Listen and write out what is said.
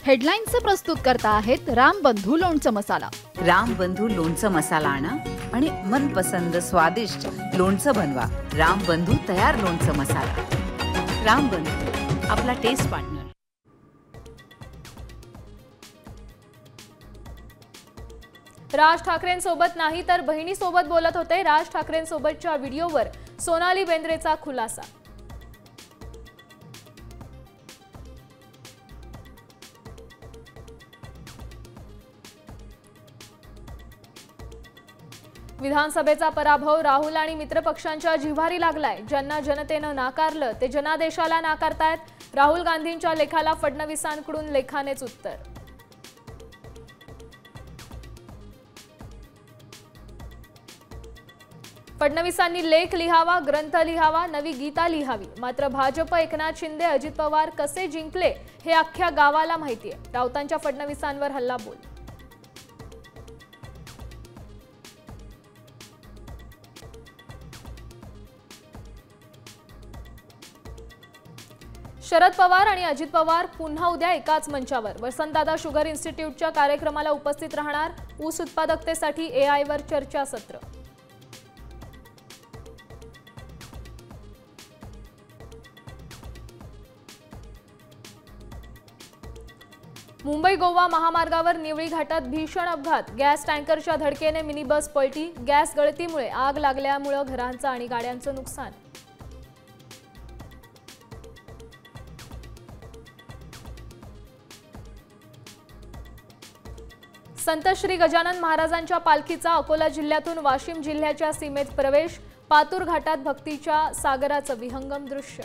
हेडलाईन्सचे प्रस्तुत करता आहेत रामबंधू लोणचं मसाला। रामबंधू लोणचं मसाला आणा आणि मनपसंद स्वादिष्ट लोणचं बनवा। रामबंधू तयार लोणचं मसाला। रामबंधू, आपला टेस्ट पार्टनर। राज ठाकरेंसोबत नाही तर बहिणीसोबत बोलत होते। राज ठाकरेंसोबतच्या व्हिडिओवर सोनाली बेंद्रेचा खुलासा। विधानसभेचा पराभव राहुल आणि मित्रपक्षांच्या जिव्हारी लागलाय। ज्यांना जनतेनं नाकारलं ते जनादेशाला नाकारतायत। राहुल गांधींच्या लेखाला फडणवीसांकडून लेखानेच उत्तर। फडणवीसांनी लेख लिहावा, ग्रंथ लिहावा, नवी गीता लिहावी। मात्र भाजप, एकनाथ शिंदे, अजित पवार कसे जिंकले हे अख्ख्या गावाला माहितीये। राऊतांच्या फडणवीसांवर हल्लाबोल। शरद पवार आणि अजित पवार पुन्हा उद्या एकाच मंचावर। वसंतदादा शुगर इन्स्टिट्यूटच्या कार्यक्रमाला उपस्थित राहणार। ऊस उत्पादकतेसाठी AI वर चर्चासत्र। मुंबई गोवा महामार्गावर निवळी घाटात भीषण अपघात। गॅस टँकरच्या धडकेने मिनी बस पलटी। गॅस गळतीमुळे आग लागल्यामुळे घरांचं आणि गाड्यांचं नुकसान। संत श्री गजानन महाराजांच्या पालखीचा अकोला जिल्ह्यातून वाशिम जिल्ह्याच्या सीमेत प्रवेश। पातूर घाटात भक्तीच्या सागराचं विहंगम दृश्य।